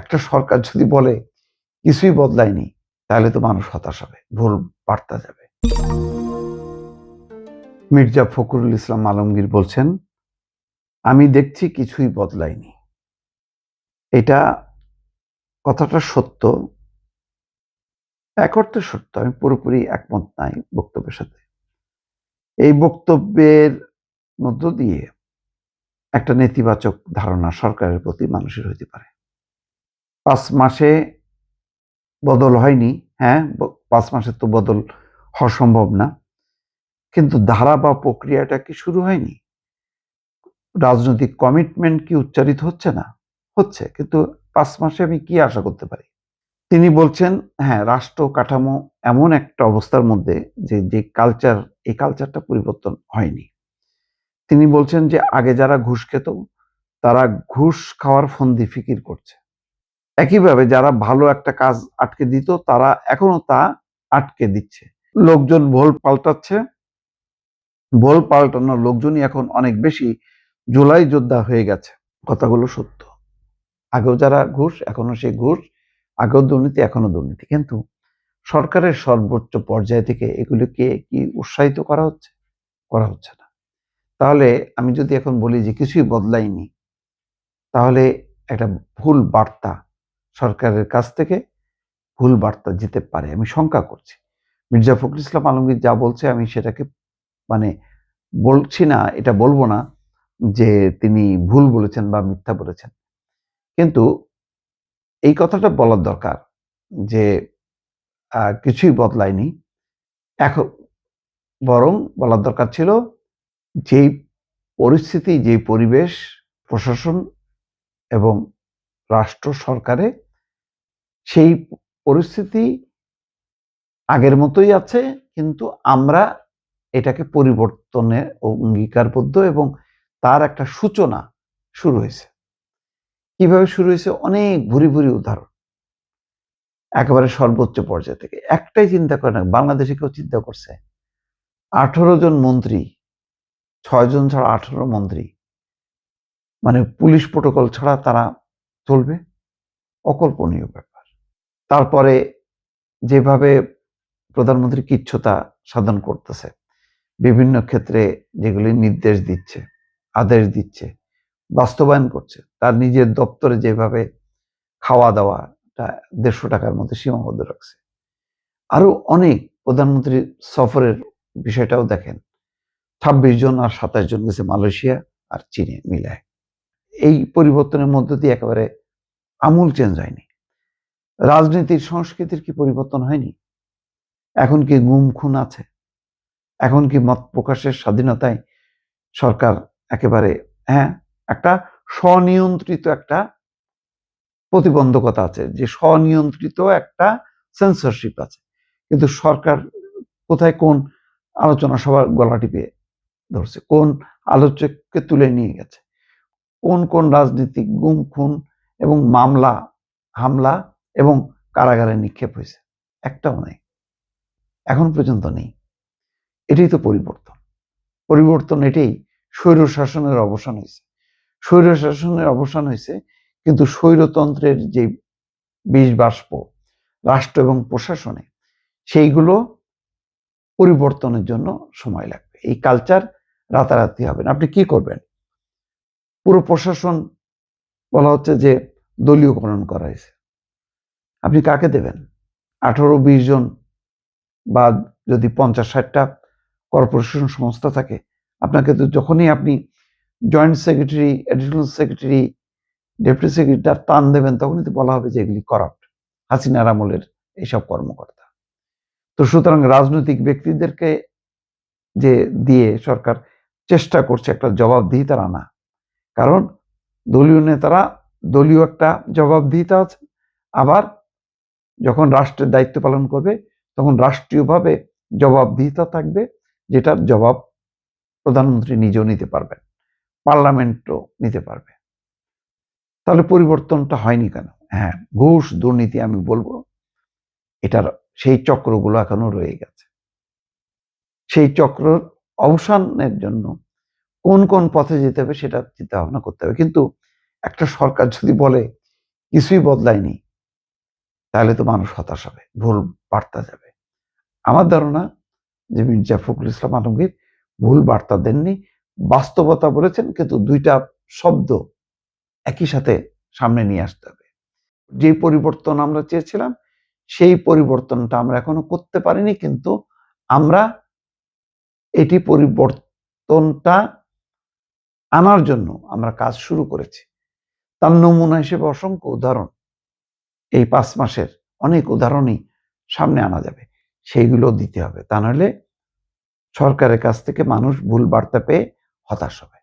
একটা সরকার যদি বলে কিছুই বদলায়নি, তাহলে তো মানুষ হতাশ হবে, ভুল বার্তা যাবে। মির্জা ফখরুল ইসলাম আলমগীর বলছেন, আমি দেখছি কিছুই বদলায়নি। এটা কথাটা সত্য, এক অর্থে সত্য। আমি পুরোপুরি একমত নাই বক্তব্যের সাথে। এই বক্তব্যের মধ্য দিয়ে একটা নেতিবাচক ধারণা সরকারের প্রতি মানুষের হইতে পারে। 5 মাসে বদল হয়নি। হ্যাঁ, 5 মাসে তো বদল হওয়া সম্ভব না। কিন্তু ধারা বা প্রক্রিয়াটা কি শুরু হয়নি? রাজনৈতিক কমিটমেন্ট কি উচ্চারিত হচ্ছে না? হচ্ছে। কিন্তু 5 মাসে আমি কি আশা করতে পারি? তিনি বলছেন, হ্যাঁ, রাষ্ট্র কাঠামো এমন একটা অবস্থার মধ্যে যে কালচার, এই কালচারটা পরিবর্তন হয়নি। তিনি বলছেন যে আগে যারা ঘুষ খেত, তারা ঘুষ খাওয়ার ফন্দি ফিকির করছে। একইভাবে যারা ভালো একটা কাজ আটকে দিত, তারা এখনো তা আটকে দিচ্ছে। লোকজন ভোল পাল্টাচ্ছে। ভোল পাল্টানোর লোকজনই এখন অনেক বেশি জুলাই যোদ্ধা হয়ে গেছে। কথাগুলো সত্য। আগেও যারা ঘুষ, এখনো সেই ঘুষ, আগেও দুর্নীতি, এখনো দুর্নীতি। কিন্তু সরকারের সর্বোচ্চ পর্যায় থেকে এগুলিকে কি উৎসাহিত করা হচ্ছে? করা হচ্ছে না। তাহলে আমি যদি এখন বলি যে কিছুই বদলায়নি, তাহলে একটা ভুল বার্তা সরকারের কাছ থেকে ভুল বার্তা যেতে পারে, আমি শঙ্কা করছি। মির্জা ফখরুল ইসলাম আলমগীর যা বলছে আমি সেটাকে মানে বলছি না, এটা বলবো না যে তিনি ভুল বলেছেন বা মিথ্যা বলেছেন। কিন্তু এই কথাটা বলার দরকার যে কিছুই বদলায়নি। এখন বরং বলার দরকার ছিল যেই পরিস্থিতি, যেই পরিবেশ প্রশাসন এবং রাষ্ট্র সরকারে, সেই পরিস্থিতি আগের মতোই আছে, কিন্তু আমরা এটাকে পরিবর্তনের অঙ্গীকারবদ্ধ এবং তার একটা সূচনা শুরু হয়েছে। কিভাবে শুরু হয়েছে? অনেক ভুরি, ভুরি উদাহরণ। একেবারে সর্বোচ্চ পর্যায় থেকে। একটাই চিন্তা করে না, বাংলাদেশে কেউ চিন্তা করছে? 18 জন মন্ত্রী, 6 জন ছাড়া 18 মন্ত্রী। মানে পুলিশ প্রোটোকল ছাড়া তারা চলবে? অকল্পনীয় ব্যাপার। তারপরে যেভাবে প্রধানমন্ত্রী কিচ্ছুতা সাধন করতেছে, বিভিন্ন ক্ষেত্রে যেগুলি নির্দেশ দিচ্ছে, আদেশ দিচ্ছে, বাস্তবায়ন করছে। তার নিজের দপ্তরে যেভাবে খাওয়া দাওয়াটা 150 টাকার মধ্যে সীমাবদ্ধ রাখছে। আরো অনেক প্রধানমন্ত্রীর সফরের বিষয়টাও দেখেন। 26 জন আর 27 জন গেছে মালয়েশিয়া আর চীনে মিলায়। এই পরিবর্তনের মধ্য দিয়ে একেবারে আমূল চেঞ্জ হয়নি। রাজনীতির সংস্কৃতির কি পরিবর্তন হয়নি? এখন কি গুম খুন আছে? এখন কি মত প্রকাশের স্বাধীনতায় সরকার একেবারে, হ্যাঁ, একটা স্বনিয়ন্ত্রিত একটা প্রতিবন্ধকতা আছে, যে স্বনিয়ন্ত্রিত একটা সেন্সরশিপ আছে। কিন্তু সরকার কোথায় কোন আলোচনা সবার গলা টিপে ধরছে, কোন আলোচককে তুলে নিয়ে গেছে, কোন কোন রাজনীতিক গুম খুন এবং মামলা হামলা এবং কারাগারে নিক্ষেপ হয়েছে, একটাও নাই, এখন পর্যন্ত নেই। এটাই তো পরিবর্তন। পরিবর্তন এটাই। স্বৈর শাসনের অবসান হয়েছে। স্বৈর শাসনের অবসান হয়েছে, কিন্তু স্বৈরতন্ত্রের যে বিষ বাষ্প রাষ্ট্র এবং প্রশাসনে, সেইগুলো পরিবর্তনের জন্য সময় লাগবে। এই কালচার রাতারাতি হবে না। আপনি কি করবেন? পুরো প্রশাসন বলা হচ্ছে যে দলীয়করণ করা হয়েছে। আপনি কাকে দেবেন? 18-20 জন বা যদি 50-60টা কর্পোরেশন সংস্থা থাকে, আপনাকে তো যখনই আপনি joint secretary, additional secretary, deputy secretary টান দেবেন, তখনই তো বলা হবে যে এগুলি করাপ্ট, হাসিনার আমলের এইসব কর্মকর্তা। তো সুতরাং রাজনৈতিক ব্যক্তিদেরকে যে দিয়ে সরকার চেষ্টা করছে একটা জবাবদিহিতার আনা, কারণ দলীয় নেতারা দলীয় একটা জবাবদিহিতা আছে, আবার যখন রাষ্ট্রের দায়িত্ব পালন করবে তখন রাষ্ট্রীয়ভাবে জবাবদিহিতা থাকবে, যেটার জবাব প্রধানমন্ত্রী নিজেও নিতে পারবেন, পার্লামেন্টও নিতে পারবে। তাহলে পরিবর্তনটা হয়নি কেন? হ্যাঁ, ঘুষ দুর্নীতি আমি বলবো এটার সেই চক্রগুলো এখনো রয়ে গেছে। সেই চক্র অবসানের জন্য কোন কোন পথে যেতে হবে সেটা চিন্তা ভাবনা করতে হবে। কিন্তু একটা সরকার যদি বলে কিছুই বদলায়নি, তাহলে তো মানুষ হতাশ হবে, ভুল বার্তা যাবে। আমার ধারণা যে মির্জা ফখরুল ইসলাম আলমগীর ভুল বার্তা দেননি, বাস্তবতা বলেছেন, কিন্তু দুইটা শব্দ একই সাথে সামনে নিয়ে আসতে হবে। যে পরিবর্তন আমরা চেয়েছিলাম সেই পরিবর্তনটা আমরা এখনো করতে পারিনি, কিন্তু আমরা এটি পরিবর্তনটা আনার জন্য আমরা কাজ শুরু করেছি। তার নমুনা হিসেবে অসংখ্য উদাহরণ এই 5 মাসের অনেক উদাহরণই সামনে আনা যাবে, সেইগুলো দিতে হবে, তা নাহলে সরকারের কাছ থেকে মানুষ ভুল বার্তা পেয়ে হতাশ হবে।